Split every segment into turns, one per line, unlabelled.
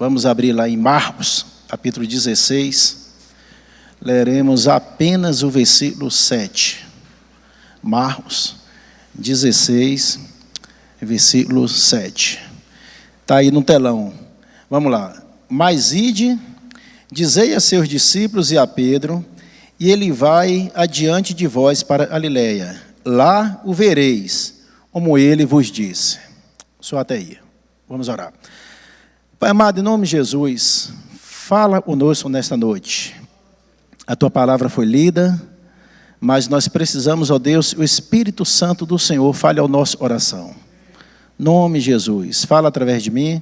Vamos abrir lá em Marcos, capítulo 16. Leremos apenas o versículo 7. Marcos 16, versículo 7. Está aí no telão. Vamos lá. Mas ide, dizei a seus discípulos e a Pedro, e ele vai adiante de vós para Galiléia. Lá o vereis, como ele vos disse. Só até aí. Vamos orar. Pai amado, em nome de Jesus, fala conosco nesta noite. A tua palavra foi lida, mas nós precisamos, ó Deus, o Espírito Santo do Senhor fale ao nosso coração. Nome de Jesus, fala através de mim.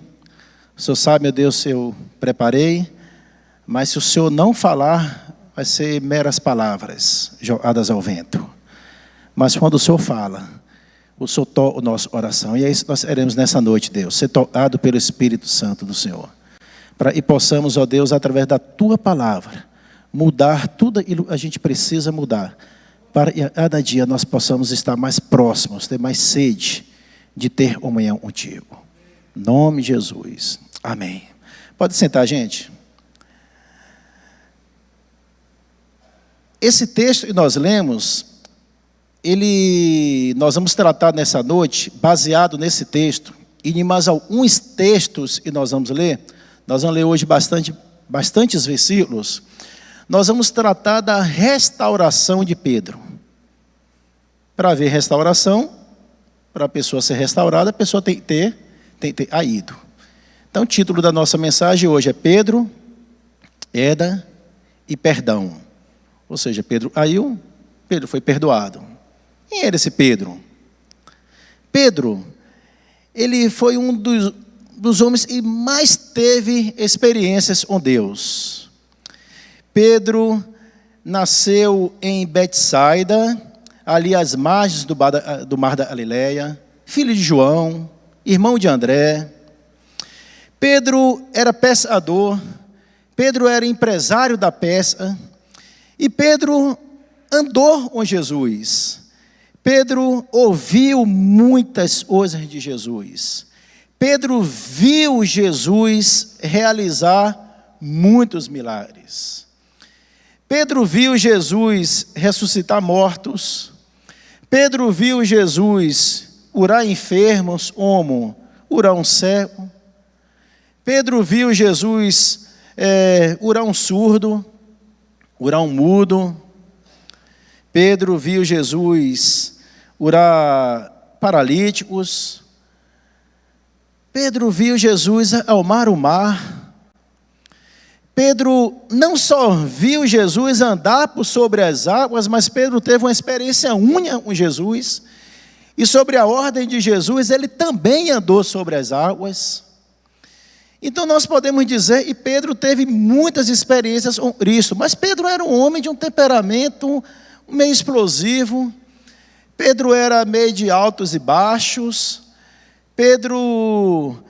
O Senhor sabe, meu Deus, se eu preparei, mas se o Senhor não falar, vai ser meras palavras jogadas ao vento. Mas quando o Senhor fala, o Senhor toca o nosso coração. E é isso que nós queremos nessa noite, Deus, ser tocado pelo Espírito Santo do Senhor. E possamos, ó Deus, através da tua palavra, mudar tudo aquilo que a gente precisa mudar, para que a cada dia nós possamos estar mais próximos, ter mais sede de ter comunhão contigo. Em nome de Jesus. Amém. Pode sentar, gente. Esse texto que nós lemos, nós vamos tratar nessa noite, baseado nesse texto, e em mais alguns textos que nós vamos ler hoje bastantes versículos. Nós vamos tratar da restauração de Pedro. Para haver restauração, para a pessoa ser restaurada, a pessoa tem que ter caído. Então o título da nossa mensagem hoje é Pedro, queda e perdão. Ou seja, Pedro caiu, Pedro foi perdoado. Quem era esse Pedro? Pedro, ele foi um dos homens que mais teve experiências com Deus. Pedro nasceu em Betsaida, ali às margens do mar da Galileia, filho de João, irmão de André. Pedro era pescador, Pedro era empresário da pesca, e Pedro andou com Jesus. Pedro ouviu muitas coisas de Jesus. Pedro viu Jesus realizar muitos milagres. Pedro viu Jesus ressuscitar mortos. Pedro viu Jesus curar enfermos, como curar um cego. Pedro viu Jesus curar um surdo, curar um mudo. Pedro viu Jesus curar paralíticos. Pedro viu Jesus acalmar o mar. Pedro não só viu Jesus andar por sobre as águas, mas Pedro teve uma experiência única com Jesus. E sobre a ordem de Jesus, ele também andou sobre as águas. Então nós podemos dizer, e Pedro teve muitas experiências com Cristo, mas Pedro era um homem de um temperamento meio explosivo. Pedro era meio de altos e baixos. Pedro,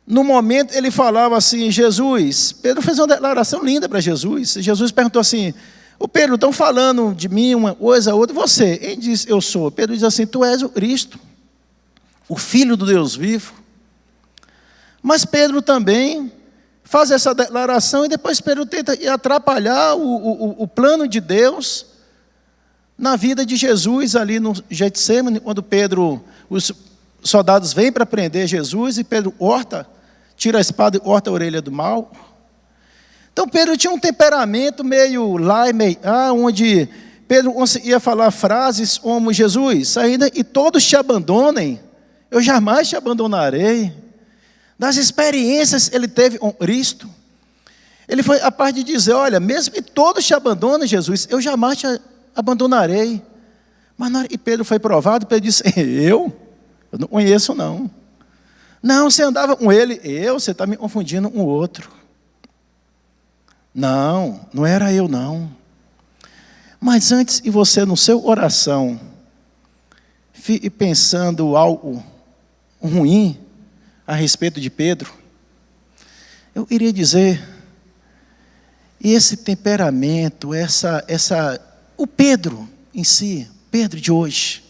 no momento, ele falava assim, Jesus, Pedro fez uma declaração linda para Jesus. Jesus perguntou assim, ô Pedro, estão falando de mim uma coisa, outra, você? Ele disse, eu sou. Pedro diz assim, tu és o Cristo, o Filho do Deus vivo. Mas Pedro também faz essa declaração, e depois Pedro tenta atrapalhar o plano de Deus na vida de Jesus ali no Getsemane, quando os soldados vêm para prender Jesus, e Pedro tira a espada e corta a orelha do mal. Então Pedro tinha um temperamento meio lá e meio onde Pedro conseguia falar frases como, Jesus, ainda e todos te abandonem, eu jamais te abandonarei. Das experiências ele teve com Cristo, ele foi a parte de dizer, olha, mesmo que todos te abandonem, Jesus, eu jamais te abandonarei. Mas na hora que Pedro foi provado, Pedro disse, eu não conheço não. Não, você andava com ele, você está me confundindo com o outro. Não era eu não. Mas antes de você no seu coração, fique pensando algo ruim a respeito de Pedro, eu iria dizer, e esse temperamento, o Pedro em si, Pedro de hoje,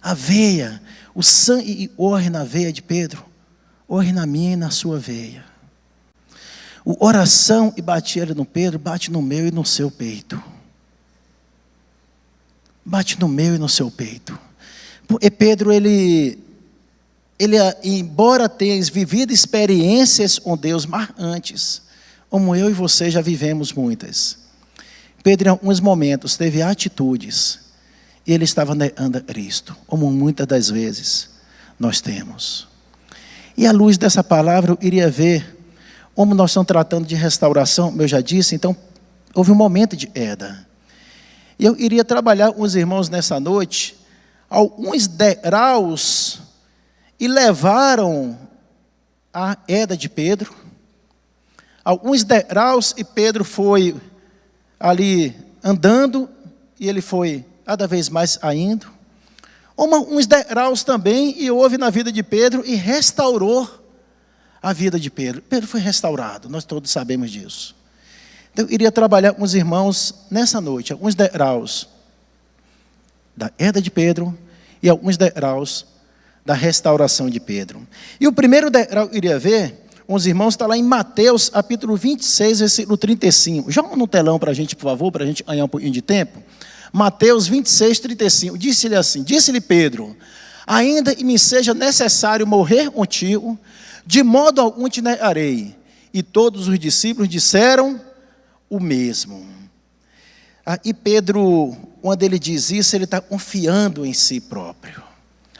a veia, o sangue corre na veia de Pedro, corre na minha e na sua veia. O oração e bater no Pedro, bate no meu e no seu peito. Bate no meu e no seu peito. Porque Pedro, ele embora tenha vivido experiências com Deus marcantes, como eu e você já vivemos muitas, Pedro em alguns momentos teve atitudes, e ele estava negando a Cristo, como muitas das vezes nós temos. E à luz dessa palavra eu iria ver como nós estamos tratando de restauração, como eu já disse, então houve um momento de queda. E eu iria trabalhar com os irmãos nessa noite, alguns degraus, e levaram a queda de Pedro. Alguns degraus, e Pedro foi ali andando, e ele foi cada vez mais indo. Uns degraus também, e houve na vida de Pedro, e restaurou a vida de Pedro. Pedro foi restaurado, nós todos sabemos disso. Então, eu iria trabalhar com os irmãos nessa noite, alguns degraus da queda de Pedro e alguns degraus da restauração de Pedro. E o primeiro degrau que eu iria ver, com os irmãos, está lá em Mateus, capítulo 26, versículo 35. Joga no telão para a gente, por favor, para a gente ganhar um pouquinho de tempo. Mateus 26, 35. Disse-lhe assim, disse-lhe Pedro: ainda que me seja necessário morrer contigo, de modo algum te negarei. E todos os discípulos disseram o mesmo. E Pedro, quando ele diz isso, ele está confiando em si próprio.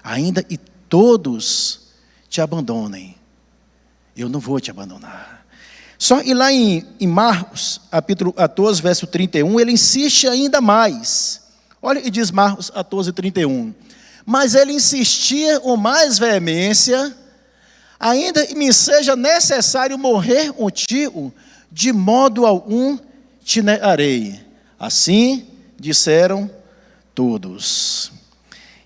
Ainda que todos te abandonem, eu não vou te abandonar. Só e lá em Marcos, capítulo 14, verso 31, ele insiste ainda mais. Olha e diz Marcos 14, 31. Mas ele insistia com mais veemência: ainda que me seja necessário morrer contigo, de modo algum te negarei. Assim disseram todos.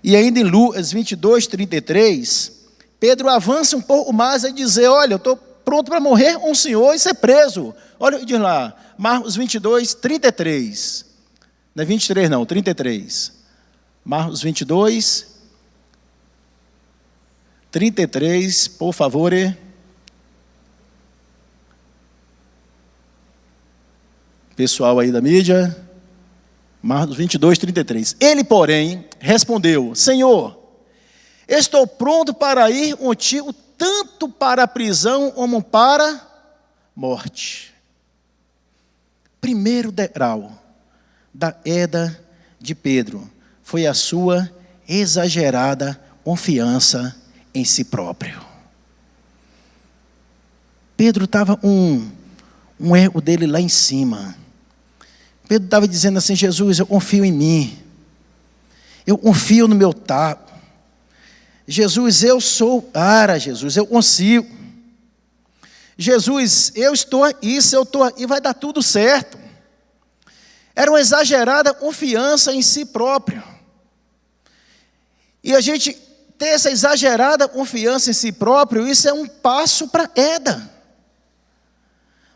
E ainda em Lucas 22, 33, Pedro avança um pouco mais e dizer: olha, eu estou pronto para morrer com o Senhor e ser preso. Olha, diz lá, Marcos 22, 33. Não é 23 não, 33. Marcos 22, 33, por favor. Pessoal aí da mídia. Marcos 22, 33. Ele, porém, respondeu: Senhor, estou pronto para ir contigo, tanto para a prisão como para a morte. Primeiro degrau da queda de Pedro foi a sua exagerada confiança em si próprio. Pedro estava um erro dele lá em cima. Pedro estava dizendo assim: Jesus, eu confio em mim, eu confio no meu taco. Jesus, eu sou Jesus, eu consigo. Jesus, eu estou aqui, se eu estou aqui vai dar tudo certo. Era uma exagerada confiança em si próprio. E a gente ter essa exagerada confiança em si próprio, isso é um passo para a queda.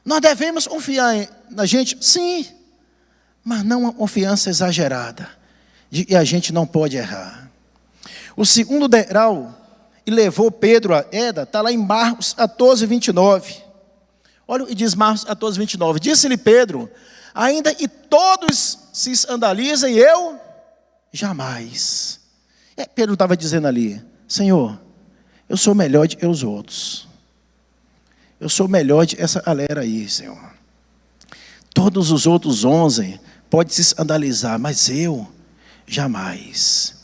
Nós devemos confiar na gente, sim, mas não uma confiança exagerada, e a gente não pode errar. O segundo degrau e levou Pedro à queda, está lá em Marcos 14, 29. Olha o que diz Marcos 14, 29. Disse-lhe Pedro: ainda que todos se escandalizem, eu jamais. Pedro estava dizendo ali: Senhor, eu sou melhor do que os outros. Eu sou melhor de essa galera aí, Senhor. Todos os outros 11 podem se escandalizar, mas eu jamais.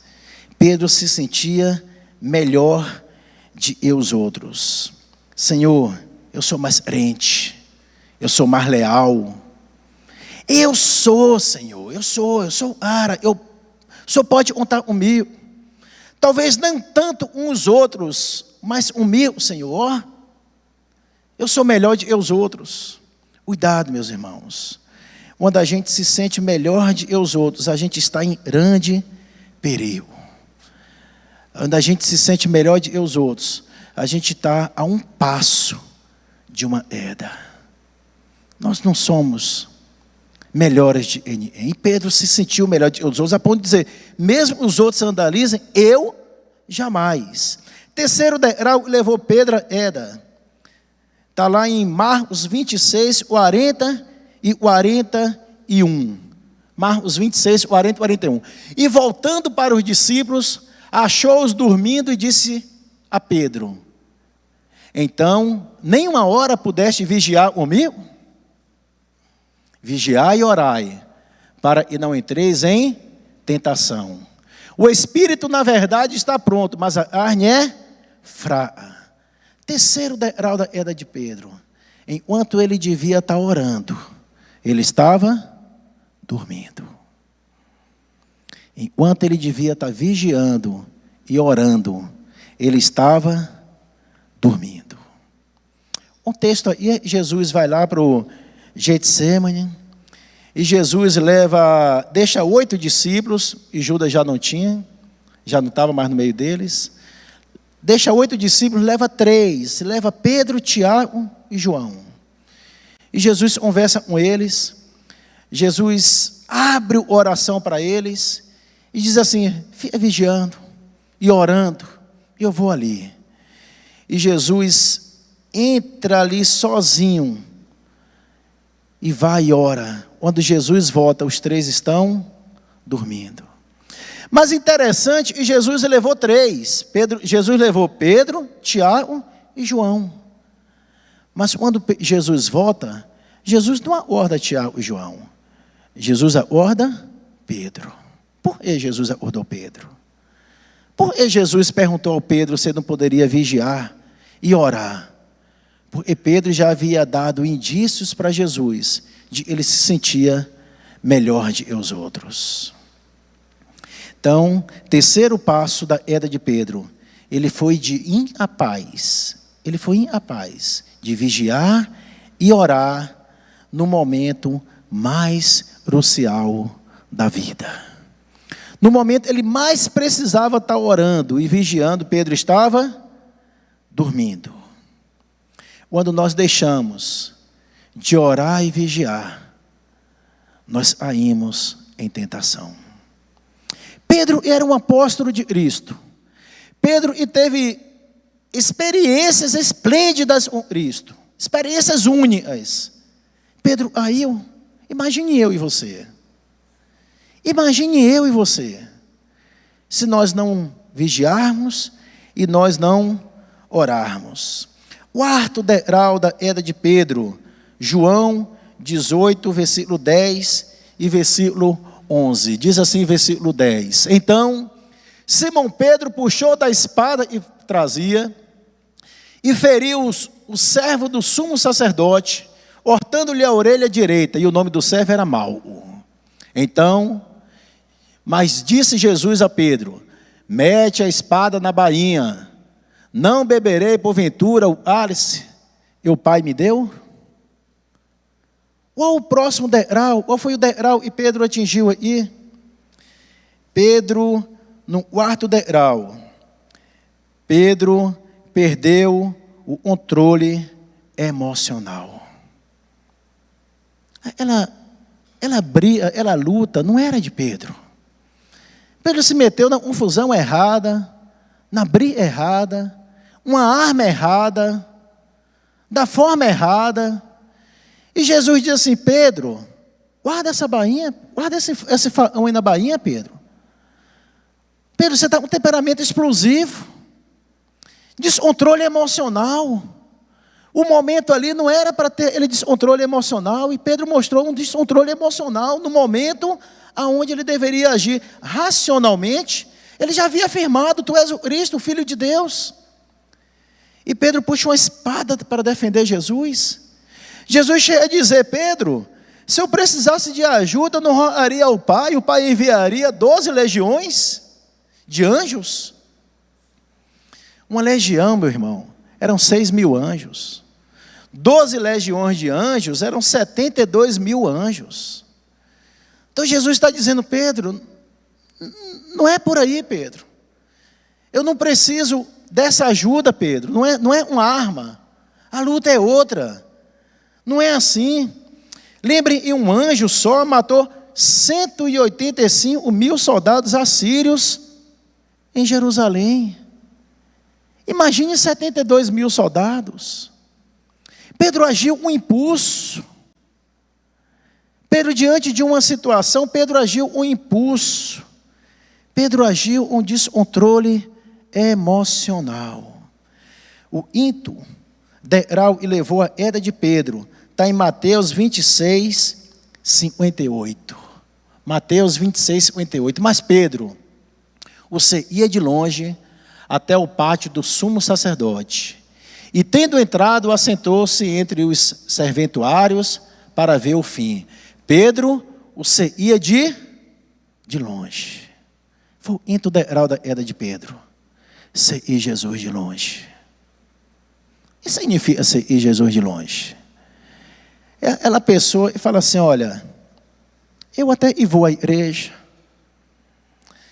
Pedro se sentia melhor de os outros. Senhor, eu sou mais crente, eu sou mais leal. Eu sou, Senhor, eu sou o Senhor pode contar comigo. Talvez não tanto uns outros, mas comigo, Senhor. Eu sou melhor de os outros. Cuidado, meus irmãos. Quando a gente se sente melhor de os outros, a gente está em grande perigo. Quando a gente se sente melhor de os outros, a gente está a um passo de uma queda. Nós não somos melhores de ninguém. E Pedro se sentiu melhor de os outros, a ponto de dizer: mesmo os outros escandalizem, eu jamais. Terceiro degrau levou Pedro à queda. Está lá em Marcos 26, 40 e 41. Marcos 26, 40 e 41. E voltando para os discípulos, achou-os dormindo e disse a Pedro: então, nem uma hora pudeste vigiar comigo? Vigiai e orai, para que não entreis em tentação. O espírito, na verdade, está pronto, mas a carne é fraca. Terceiro degrau da queda de Pedro. Enquanto ele devia estar orando, ele estava dormindo. Enquanto ele devia estar vigiando e orando, ele estava dormindo. Um texto aí, Jesus vai lá para o Getsemane, e Jesus deixa 8 discípulos, e Judas já não estava mais no meio deles. Deixa 8 discípulos, leva 3, leva Pedro, Tiago e João. E Jesus conversa com eles, Jesus abre a oração para eles, e diz assim: fica vigiando e orando, e eu vou ali. E Jesus entra ali sozinho, e vai e ora. Quando Jesus volta, os 3 estão dormindo. Mas interessante, e Jesus levou 3. Jesus levou Pedro, Tiago e João. Mas quando Jesus volta, Jesus não acorda Tiago e João. Jesus acorda Pedro. Por que Jesus acordou Pedro? Por que Jesus perguntou ao Pedro se não poderia vigiar e orar? Porque Pedro já havia dado indícios para Jesus de que ele se sentia melhor de que os outros. Então, terceiro passo da queda de Pedro, ele foi de incapaz. Ele foi incapaz de vigiar e orar no momento mais crucial da vida. No momento ele mais precisava estar orando e vigiando, Pedro estava dormindo. Quando nós deixamos de orar e vigiar, nós caímos em tentação. Pedro era um apóstolo de Cristo. Pedro teve experiências esplêndidas com Cristo, experiências únicas. Pedro caiu. Imagine eu e você. Imagine eu e você. Se nós não vigiarmos e nós não orarmos. Quarto degrau da queda de Pedro, João 18, versículo 10 e versículo 11. Diz assim, versículo 10. Então, Simão Pedro puxou da espada que trazia e feriu o servo do sumo sacerdote, cortando-lhe a orelha direita, e o nome do servo era Malco. Então, mas disse Jesus a Pedro: mete a espada na bainha, não beberei porventura o cálice que o Pai me deu? Qual o próximo degrau? Qual foi o degrau que Pedro atingiu aí? Pedro, no quarto degrau, Pedro perdeu o controle emocional. Ela luta, não era de Pedro. Pedro se meteu na confusão errada, na briga errada, uma arma errada, da forma errada. E Jesus diz assim: Pedro, guarda essa bainha, guarda esse faão aí na bainha, Pedro. Pedro, você está com um temperamento explosivo, descontrole emocional. O momento ali não era para ter ele descontrole emocional, e Pedro mostrou um descontrole emocional no momento aonde ele deveria agir racionalmente. Ele já havia afirmado: tu és o Cristo, o Filho de Deus. E Pedro puxa uma espada para defender Jesus. Jesus chega a dizer: Pedro, se eu precisasse de ajuda, eu não rogaria ao Pai, o Pai enviaria 12 legiões de anjos. Uma legião, meu irmão, eram 6.000 anjos. 12 legiões de anjos eram 72.000 anjos. Então Jesus está dizendo: Pedro, não é por aí, Pedro. Eu não preciso dessa ajuda, Pedro. Não é uma arma. A luta é outra. Não é assim. Lembre, que um anjo só matou 185.000 soldados assírios em Jerusalém. Imagine 72.000 soldados. Pedro agiu um impulso. Pedro, diante de uma situação, Pedro agiu um impulso. Pedro agiu um descontrole emocional. O ímpeto derrau e levou a queda de Pedro. Está em Mateus 26, 58. Mateus 26, 58. Mas Pedro, você ia de longe até o pátio do sumo sacerdote. E tendo entrado, assentou-se entre os serventuários para ver o fim. Pedro, você ia de longe. Foi o ímpeto derrau da queda de Pedro. Seguir Jesus de longe. O que significa seguir Jesus de longe? Ela pessoa e fala assim, olha, eu até vou à igreja,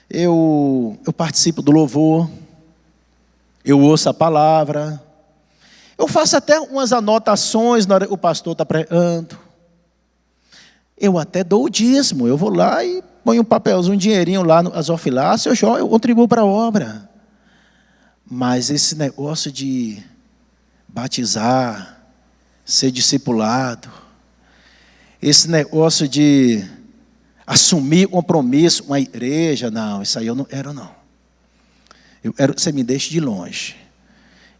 eu participo do louvor, eu ouço a palavra, eu faço até umas anotações na hora que o pastor está pregando, eu até dou o dízimo, eu vou lá e ponho um papelzinho, um dinheirinho lá no gasofilácio, eu contribuo para a obra. Mas esse negócio de batizar, ser discipulado, esse negócio de assumir compromisso com a igreja, não, isso aí eu não quero não. Eu quero que você me deixe de longe.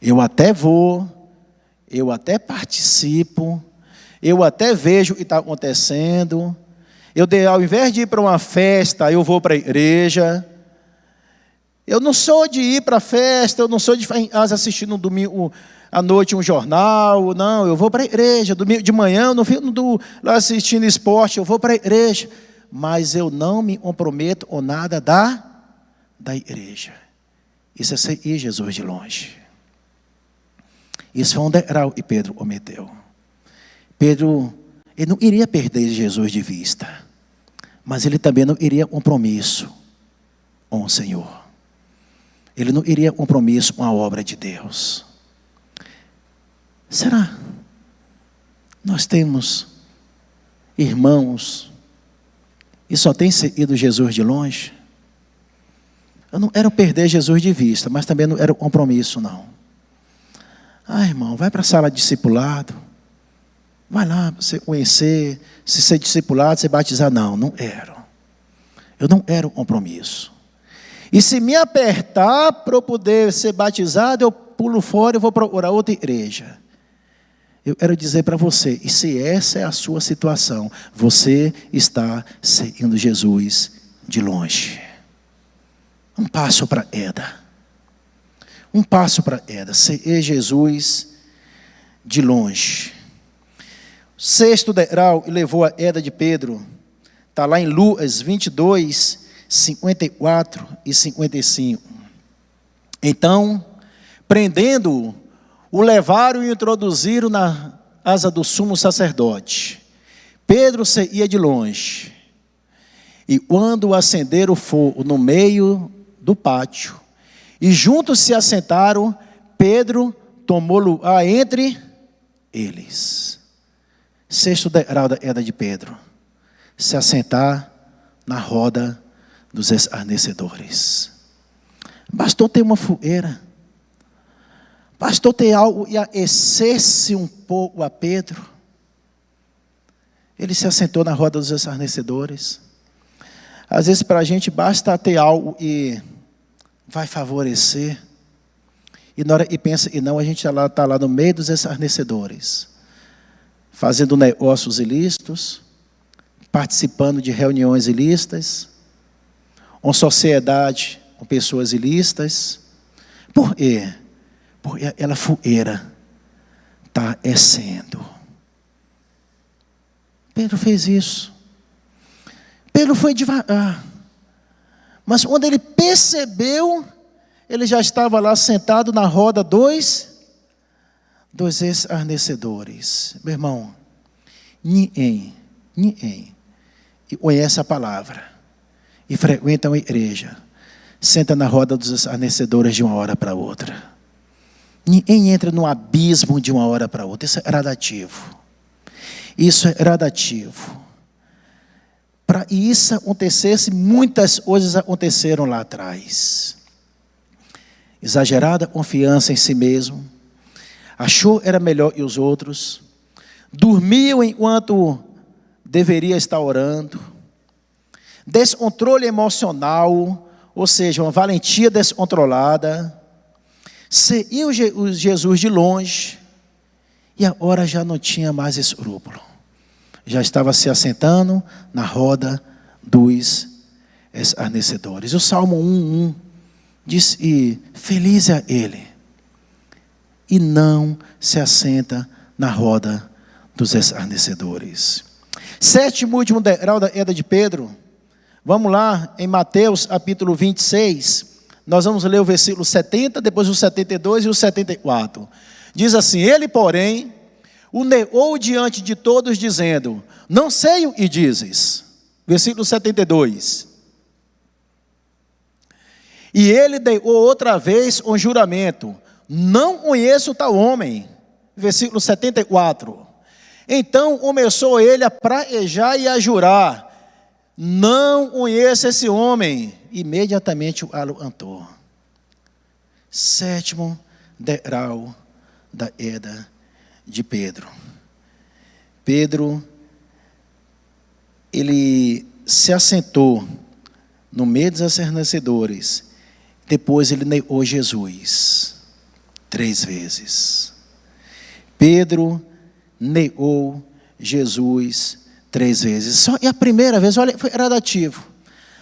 Eu até vou, eu até participo, eu até vejo o que está acontecendo. Ao invés de ir para uma festa, eu vou para a igreja. Eu não sou de ir para a festa, eu não sou de ficar em casa assistindo no domingo à noite um jornal, não, eu vou para a igreja. Domingo de manhã eu não fico lá assistindo esporte, eu vou para a igreja. Mas eu não me comprometo com nada da igreja. Isso é seguir Jesus de longe. Isso foi um degrau que Pedro cometeu. Pedro, ele não iria perder Jesus de vista, mas ele também não iria compromisso com o Senhor. Ele não iria compromisso com a obra de Deus. Será? Nós temos irmãos e só tem seguido Jesus de longe? Eu não quero perder Jesus de vista, mas também não era compromisso, não. Irmão, vai para a sala de discipulado. Vai lá para você conhecer, se ser discipulado, se batizar. Não quero. Eu não quero compromisso. E se me apertar para eu poder ser batizado, eu pulo fora e vou procurar outra igreja. Eu quero dizer para você, e se essa é a sua situação, você está seguindo Jesus de longe. Um passo para Eda. Um passo para Eda. Seguir Jesus de longe. Sexto degrau e levou a Eda de Pedro. Está lá em Lucas 22, 54 e 55. Então, prendendo-o, o levaram e introduziram na casa do sumo sacerdote. Pedro ia de longe. E quando acenderam o fogo no meio do pátio, e juntos se assentaram, Pedro tomou lugar entre eles. Sexto degrau da queda de Pedro. Se assentar na roda dos escarnecedores. Bastou ter uma fogueira. Bastou ter algo e aquecesse um pouco a Pedro. Ele se assentou na roda dos escarnecedores. Às vezes para a gente basta ter algo e vai favorecer. E na hora que pensa, e não, a gente está lá no meio dos escarnecedores. Fazendo negócios ilícitos. Participando de reuniões ilícitas. Uma sociedade com pessoas ilícitas. Por quê? Porque aquela fogueira está aquecendo. Pedro fez isso. Pedro foi devagar. Mas quando ele percebeu, ele já estava lá sentado na roda dos escarnecedores. Meu irmão, ninguém e conhece a palavra e frequenta uma igreja, senta na roda dos escarnecedores de uma hora para outra. Ninguém entra no abismo de uma hora para outra. Isso é gradativo. Isso é gradativo. Para isso acontecesse, muitas coisas aconteceram lá atrás. Exagerada confiança em si mesmo. achou era melhor que os outros, dormiu enquanto deveria estar orando, descontrole emocional, ou seja, uma valentia descontrolada, seguiu Jesus de longe, e agora já não tinha mais escrúpulo, já estava se assentando na roda dos escarnecedores. O Salmo 1:1 diz: e feliz é ele, e não se assenta na roda dos escarnecedores. Sétimo e último degrau da queda de Pedro. Vamos lá, em Mateus capítulo 26, nós vamos ler o versículo 70, depois o 72 e o 74. Diz assim: ele, porém, o negou diante de todos, dizendo: não sei o que dizes. Versículo 72. E ele negou outra vez um juramento: não conheço tal homem. Versículo 74. Então começou ele a praguejar e a jurar: não conheço esse homem. Imediatamente o levantou. Sétimo degrau da queda de Pedro. Pedro, ele se assentou no meio dos escarnecedores. Depois ele negou Jesus 3 vezes. Pedro negou Jesus 3 vezes. Só, e a primeira vez, olha, foi gradativo.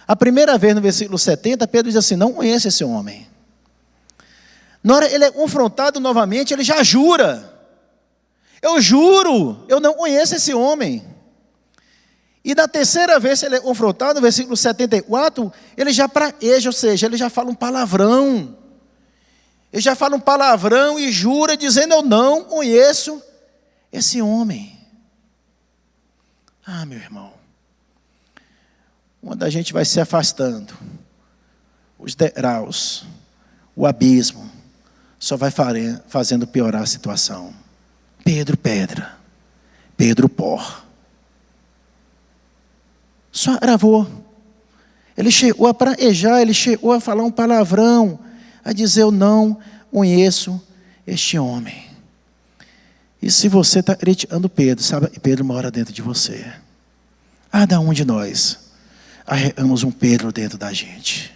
A primeira vez, no versículo 70, Pedro diz assim: não conheço esse homem. Na hora ele é confrontado novamente, ele já jura: eu juro, eu não conheço esse homem. E na terceira vez ele é confrontado, no versículo 74, ele já pragueja, ou seja, ele já fala um palavrão. Ele já fala um palavrão e jura, dizendo: eu não conheço esse homem. Ah, meu irmão, quando a gente vai se afastando, os degraus, o abismo, só vai fazendo piorar a situação. Pedro, pedra. Pedro, pó. Só gravou. Ele chegou a praguejar, ele chegou a falar um palavrão, a dizer: eu não conheço este homem. E se você está criticando Pedro, sabe que Pedro mora dentro de você. Cada um de nós arregamos um Pedro dentro da gente.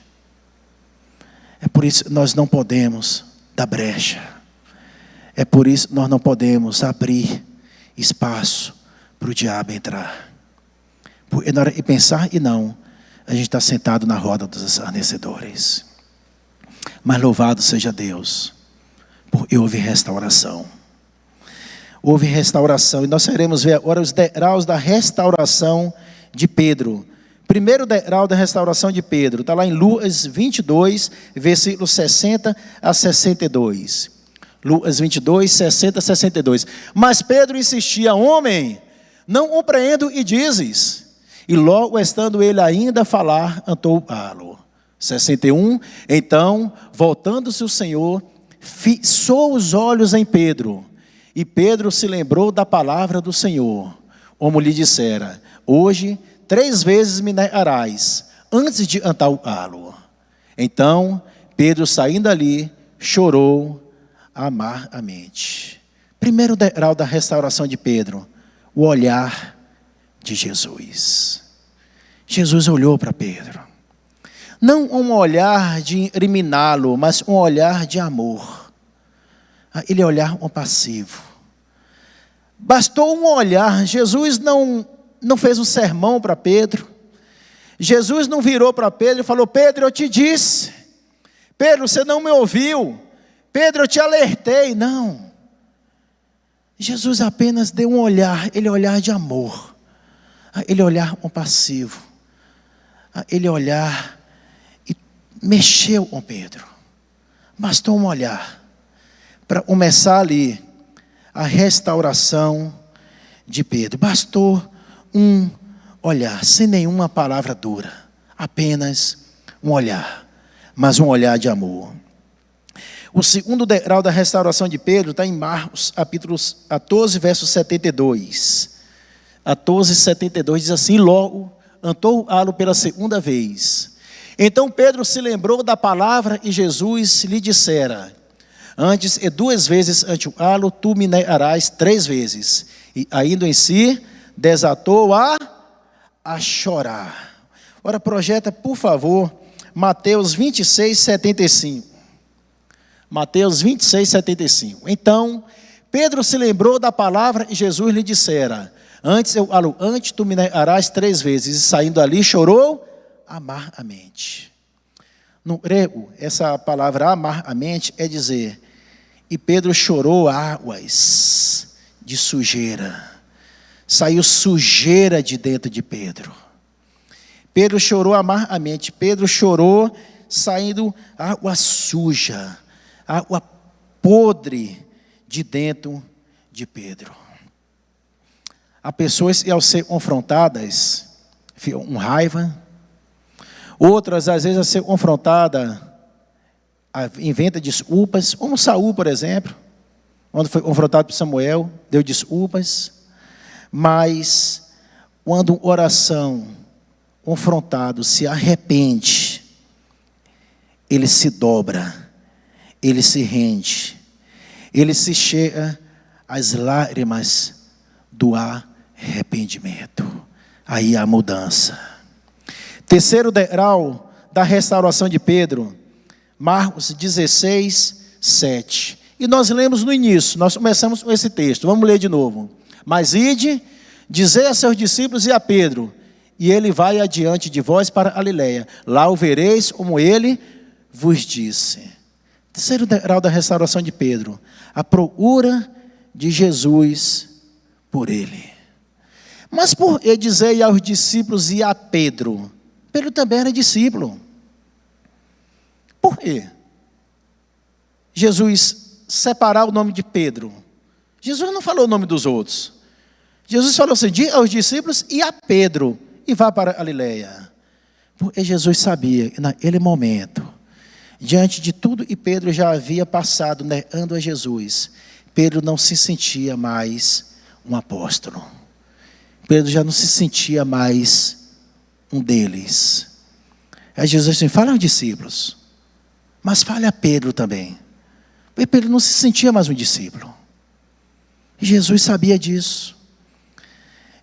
É por isso que nós não podemos dar brecha. É por isso que nós não podemos abrir espaço para o diabo entrar. Porque na hora de pensar e não, a gente está sentado na roda dos escarnecedores. Mas louvado seja Deus, porque houve restauração. Houve restauração, e nós queremos ver agora os degraus da restauração de Pedro. Primeiro degrau da restauração de Pedro, está lá em Lucas 22, versículos 60 a 62. Lucas 22, 60 a 62. Mas Pedro insistia: homem, não compreendo e dizes. E logo estando ele ainda a falar, cantou-lo. 61. Então, voltando-se o Senhor, fixou os olhos em Pedro. E Pedro se lembrou da palavra do Senhor, como lhe dissera: hoje 3 vezes me negarás, antes de cantar-lo. Então, Pedro, saindo ali, chorou amargamente. Primeiro degrau da restauração de Pedro, o olhar de Jesus. Jesus olhou para Pedro. Não um olhar de incriminá-lo, mas um olhar de amor. Ele é olhar compassivo. Bastou um olhar. Jesus não fez um sermão para Pedro. Jesus não virou para Pedro e falou: Pedro, eu te disse. Pedro, você não me ouviu. Pedro, eu te alertei. Não. Jesus apenas deu um olhar. Ele é olhar de amor. Ele é olhar compassivo. Ele é olhar e mexeu com Pedro. Bastou um olhar para começar ali a restauração de Pedro. Bastou um olhar, sem nenhuma palavra dura, apenas um olhar, mas um olhar de amor. O segundo degrau da restauração de Pedro está em Marcos, capítulo 14, verso 72. 14, 72 diz assim: logo cantou-lo pela segunda vez. Então Pedro se lembrou da palavra e Jesus lhe dissera: Antes e 2 vezes ante o halo, tu me negarás 3 vezes. E ainda em si, desatou a chorar. Ora, projeta, por favor, Mateus 26, 75. Mateus 26, 75. Então, Pedro se lembrou da palavra e Jesus lhe dissera: antes tu me negarás 3 vezes. E saindo ali, chorou amargamente. No grego, essa palavra amargamente é dizer: e Pedro chorou águas de sujeira. Saiu sujeira de dentro de Pedro. Pedro chorou amargamente. Pedro chorou saindo água suja, água podre de dentro de Pedro. Há pessoas que, ao ser confrontadas, ficam com raiva. Outras, às vezes, ao ser confrontada, inventa desculpas. Como Saul, por exemplo, quando foi confrontado por Samuel, deu desculpas. Mas, quando o oração confrontado se arrepende, ele se dobra, ele se rende, ele se chega às lágrimas do arrependimento. Aí há mudança. Terceiro degrau da restauração de Pedro, Marcos 16, 7. E nós lemos no início, nós começamos com esse texto, vamos ler de novo. Mas ide, dizei a seus discípulos e a Pedro, e ele vai adiante de vós para a Galileia. Lá o vereis como ele vos disse. Terceiro degrau da restauração de Pedro, a procura de Jesus por ele. Mas por que dizer aos discípulos e a Pedro? Pedro também era discípulo. Por quê? Jesus separar o nome de Pedro. Jesus não falou o nome dos outros. Jesus falou assim: diga aos discípulos e a Pedro, e vá para a Galileia. Porque Jesus sabia que naquele momento, diante de tudo que Pedro já havia passado negando a Jesus, Pedro não se sentia mais um apóstolo. Pedro já não se sentia mais um deles. Aí Jesus disse: fala aos discípulos, mas fale a Pedro também. Porque Pedro não se sentia mais um discípulo. E Jesus sabia disso.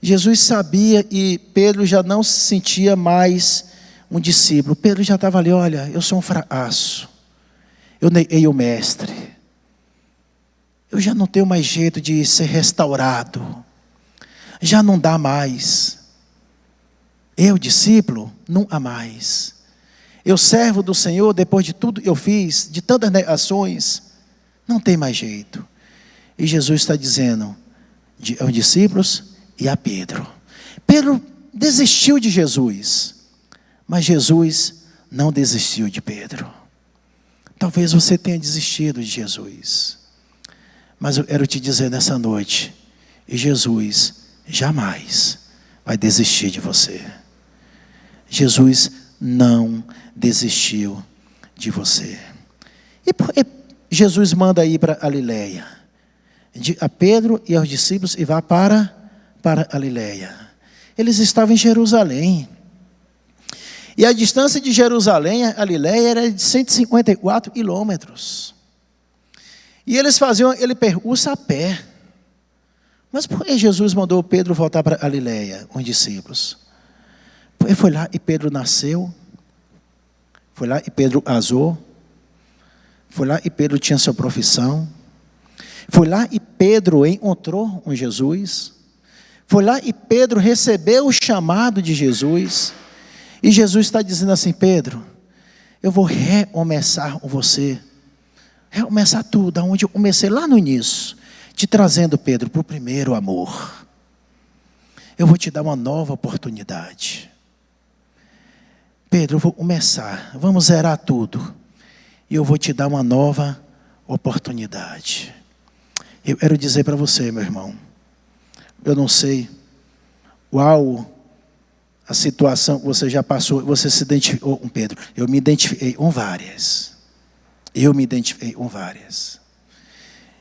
Jesus sabia e Pedro já não se sentia mais um discípulo. Pedro já estava ali: olha, eu sou um fracasso. Eu neguei o mestre. Eu já não tenho mais jeito de ser restaurado. Já não dá mais. Eu, discípulo, não há mais. Eu, servo do Senhor, depois de tudo que eu fiz, de tantas negações, não tem mais jeito. E Jesus está dizendo aos discípulos e a Pedro. Pedro desistiu de Jesus, mas Jesus não desistiu de Pedro. Talvez você tenha desistido de Jesus, mas eu quero te dizer nessa noite, e Jesus jamais vai desistir de você. Jesus não desistiu de você. E Jesus manda ir para Galileia, a Pedro e aos discípulos, e vá para Galileia. Eles estavam em Jerusalém. E a distância de Jerusalém a Galileia era de 154 quilômetros. E eles faziam aquele percurso a pé. Mas por que Jesus mandou Pedro voltar para Galileia, os discípulos? Porque foi lá e Pedro nasceu. Foi lá e Pedro casou. Foi lá e Pedro tinha sua profissão. Foi lá e Pedro encontrou com Jesus. Foi lá e Pedro recebeu o chamado de Jesus. E Jesus está dizendo assim: Pedro, eu vou recomeçar com você. Recomeçar tudo, aonde eu comecei lá no início. Te trazendo, Pedro, para o primeiro amor. Eu vou te dar uma nova oportunidade. Pedro, eu vou começar. Vamos zerar tudo. E eu vou te dar uma nova oportunidade. Eu quero dizer para você, meu irmão. Eu não sei qual a situação que você já passou, você se identificou com Pedro. Eu me identifiquei com várias.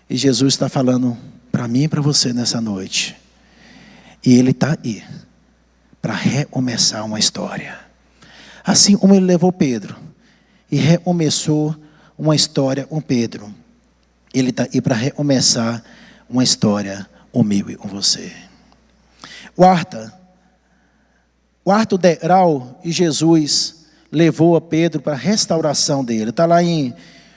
E Jesus está falando para mim e para você nessa noite. E Ele está aí para recomeçar uma história. Assim como Ele levou Pedro e recomeçou uma história com Pedro. Ele está aí para recomeçar uma história comigo e com você. Quarto degrau, e Jesus levou a Pedro para a restauração dele. Está lá em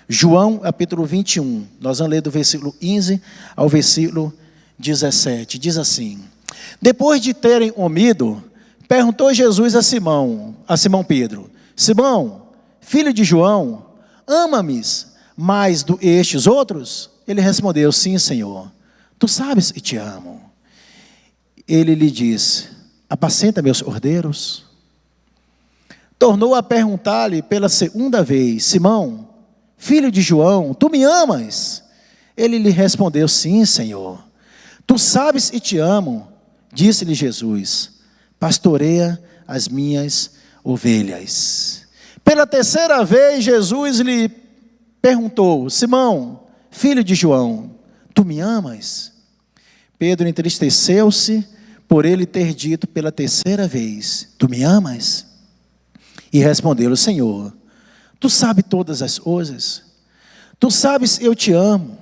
João, capítulo 21. Nós vamos ler do versículo 15 ao versículo 17. Diz assim: depois de terem comido, perguntou Jesus a Simão Pedro: Simão, filho de João, ama-me mais do que estes outros? Ele respondeu: sim, Senhor, tu sabes que te amo. Ele lhe disse: apacenta meus cordeiros. Tornou a perguntar-lhe pela segunda vez: Simão, filho de João, tu me amas? Ele lhe respondeu: sim, Senhor, tu sabes e te amo. Disse-lhe Jesus: pastoreia as minhas ovelhas. Pela terceira vez Jesus lhe perguntou: Simão, filho de João, tu me amas? Pedro entristeceu-se por ele ter dito pela terceira vez: tu me amas? E respondeu-lhe: Senhor, tu sabes todas as coisas, tu sabes eu te amo.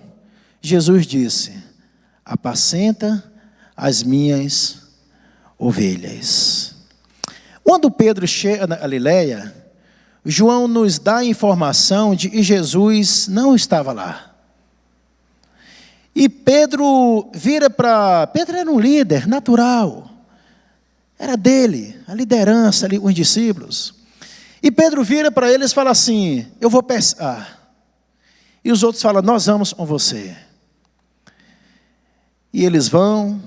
Jesus disse: apacenta as minhas ovelhas. Quando Pedro chega na Galileia, João nos dá a informação de que Jesus não estava lá. E Pedro Pedro era um líder natural, era dele, a liderança ali, os discípulos. E Pedro vira para eles e fala assim: eu vou pescar. E os outros falam: nós vamos com você. E eles vão,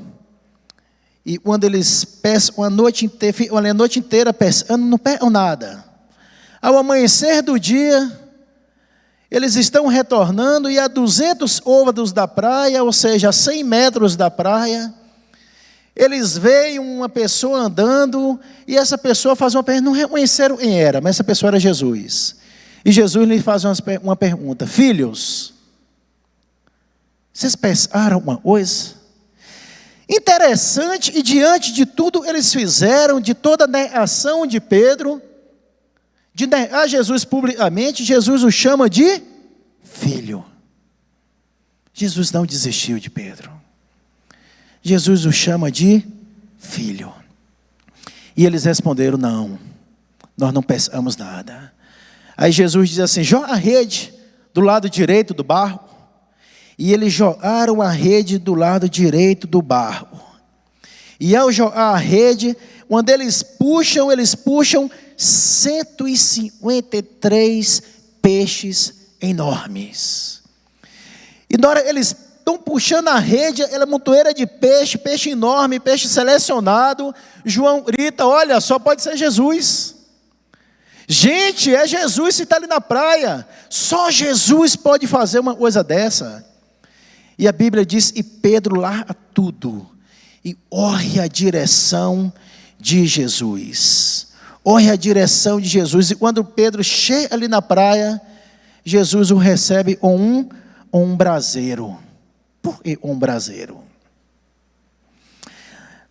e quando eles pescam a noite inteira pescando, não pegam nada. Ao amanhecer do dia, eles estão retornando, e a 200 côvados da praia, ou seja, a 100 metros da praia, eles veem uma pessoa andando, e essa pessoa faz uma pergunta, não reconheceram quem era, mas essa pessoa era Jesus. E Jesus lhe faz uma pergunta: filhos, vocês pescaram alguma coisa? Interessante, e diante de tudo eles fizeram, de toda a negação de Pedro, de negar Jesus publicamente, Jesus o chama de filho. Jesus não desistiu de Pedro. Jesus o chama de filho. E eles responderam: não, nós não pescamos nada. Aí Jesus diz assim: joga a rede do lado direito do barco. E eles jogaram a rede do lado direito do barco. E ao jogar a rede, quando eles puxam 153 peixes enormes. E na hora eles estão puxando a rede, ela é montoeira de peixe, peixe enorme, peixe selecionado. João grita: olha, só pode ser Jesus. Gente, é Jesus que está ali na praia. Só Jesus pode fazer uma coisa dessa. E a Bíblia diz: e Pedro larga tudo e corre a direção de Jesus. Corre a direção de Jesus. E quando Pedro chega ali na praia, Jesus o recebe com um braseiro. Por que um braseiro?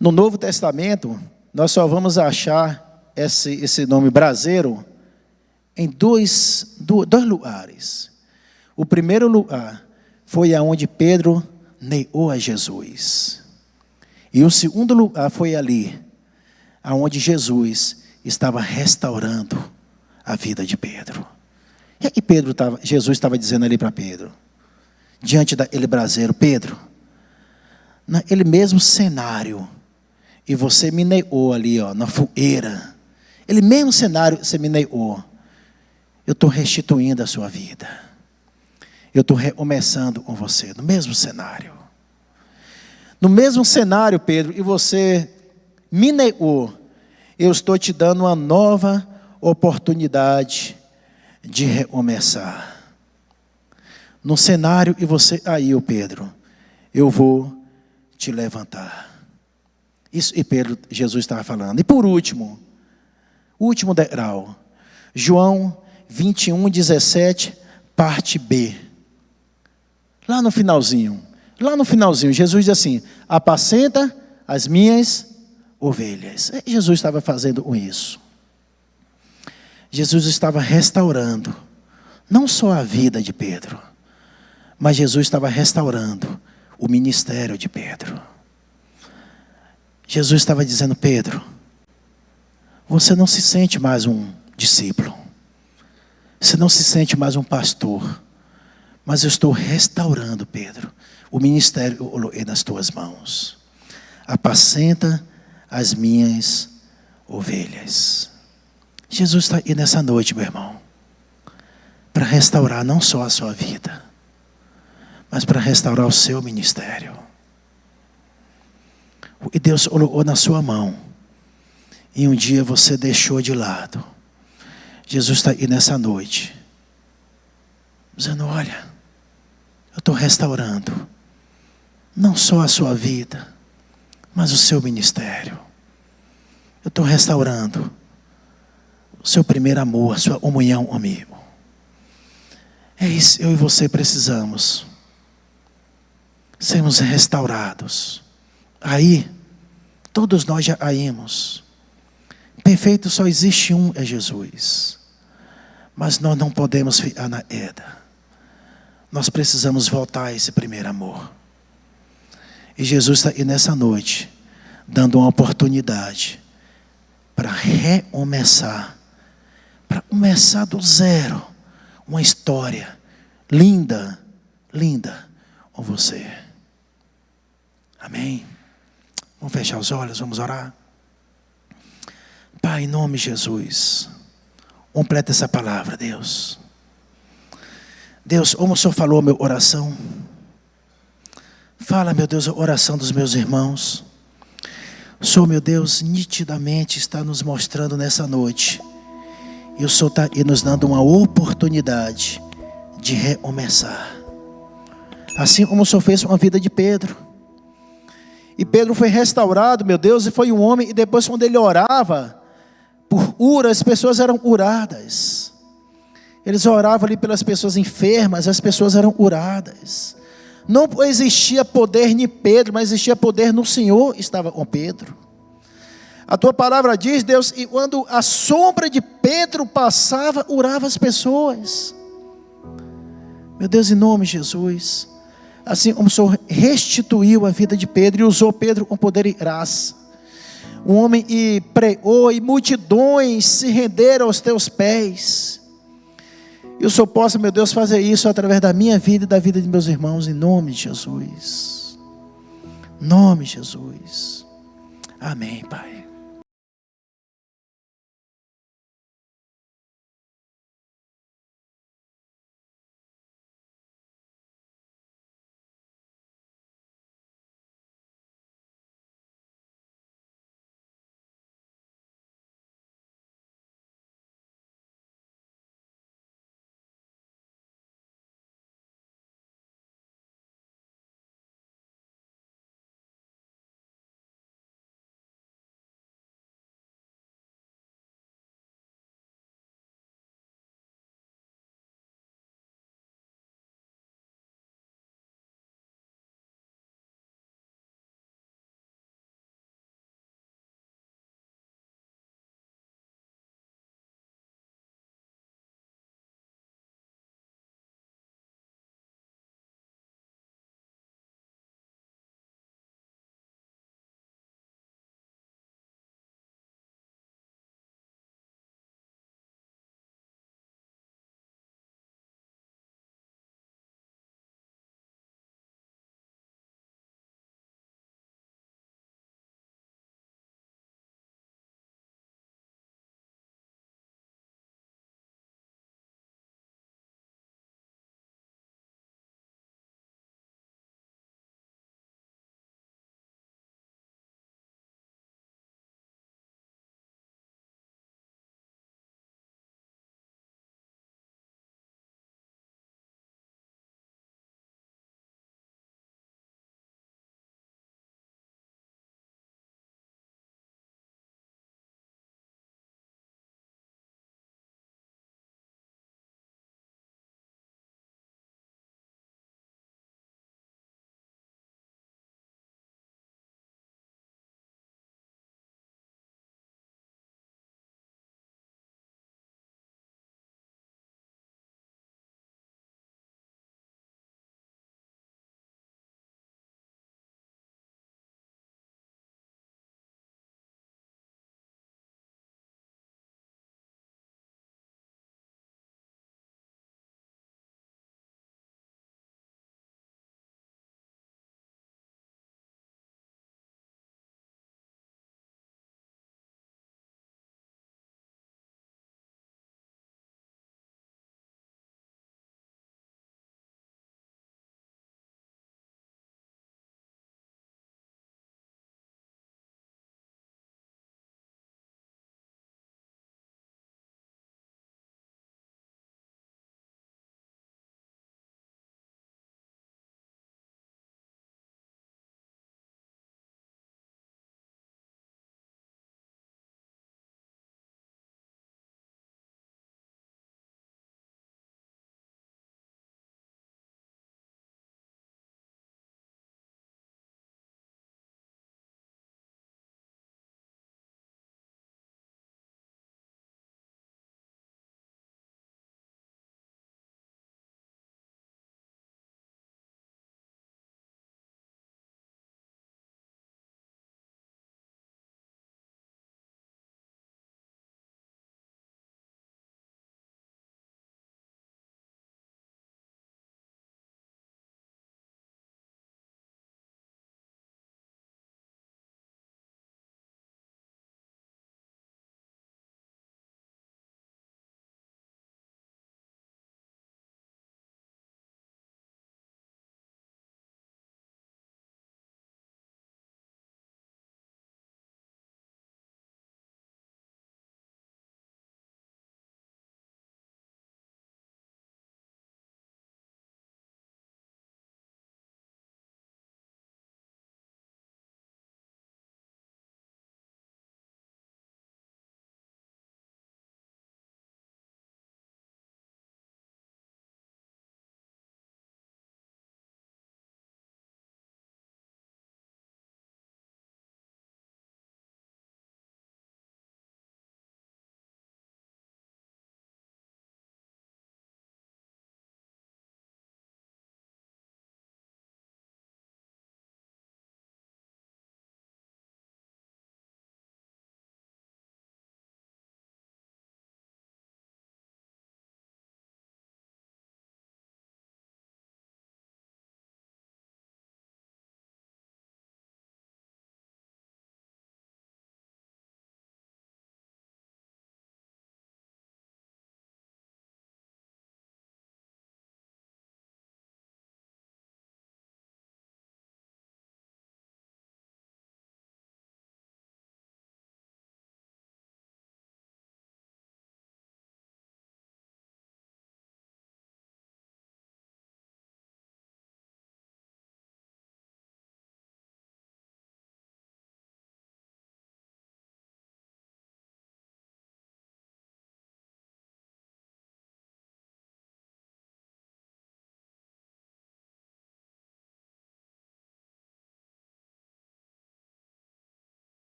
No Novo Testamento, nós só vamos achar esse nome braseiro em dois lugares. O primeiro lugar foi aonde Pedro negou a Jesus. E o segundo lugar foi ali, aonde Jesus estava restaurando a vida de Pedro. E aí Jesus estava dizendo ali para Pedro, diante daquele braseiro: Pedro, naquele mesmo cenário, e você me negou ali, na fogueira, aquele mesmo cenário que você me negou, eu estou restituindo a sua vida. Eu estou recomeçando com você, no mesmo cenário. No mesmo cenário, Pedro, e você me negou, eu estou te dando uma nova oportunidade de recomeçar. No cenário e você caiu, Pedro, eu vou te levantar. Isso, e Jesus estava falando. E por último, último degrau, João 21:17, parte B. Lá no finalzinho, Jesus diz assim: apacenta as minhas ovelhas. Jesus estava fazendo com isso. Jesus estava restaurando, não só a vida de Pedro, Mas Jesus estava restaurando o ministério de Pedro. Jesus estava dizendo: Pedro, você não se sente mais um discípulo. Você não se sente mais um pastor. Mas eu estou restaurando, Pedro, o ministério nas tuas mãos. Apacenta as minhas ovelhas. Jesus está aí nessa noite, meu irmão, para restaurar não só a sua vida, mas para restaurar o seu ministério. E Deus colocou na sua mão, e um dia você deixou de lado. Jesus está aí nessa noite, dizendo: olha, eu estou restaurando não só a sua vida, mas o seu ministério. Eu estou restaurando o seu primeiro amor, a sua comunhão comigo. É isso, eu e você precisamos sermos restaurados. Aí, todos nós já caímos. Perfeito só existe um, é Jesus. Mas nós não podemos ficar na queda. Nós precisamos voltar a esse primeiro amor. E Jesus está aí nessa noite, dando uma oportunidade para recomeçar, para começar do zero, uma história linda, linda com você. Amém? Vamos fechar os olhos, vamos orar. Pai, em nome de Jesus, completa essa palavra, Deus. Deus, como o Senhor falou a minha oração, fala, meu Deus, a oração dos meus irmãos. O Senhor, meu Deus, nitidamente está nos mostrando nessa noite. E o Senhor está aí nos dando uma oportunidade de recomeçar. Assim como o Senhor fez com a vida de Pedro. E Pedro foi restaurado, meu Deus, e foi um homem. E depois, quando ele orava por cura, as pessoas eram curadas. Eles oravam ali pelas pessoas enfermas, as pessoas eram curadas. Não existia poder em Pedro, mas existia poder no Senhor, estava com Pedro. A tua palavra diz, Deus, e quando a sombra de Pedro passava, curava as pessoas. Meu Deus, em nome de Jesus, assim como o Senhor restituiu a vida de Pedro e usou Pedro com poder e graça. Um homem e pregou, e multidões se renderam aos teus pés. E o Senhor possa, meu Deus, fazer isso através da minha vida e da vida de meus irmãos, em nome de Jesus. Em nome de Jesus. Amém, Pai.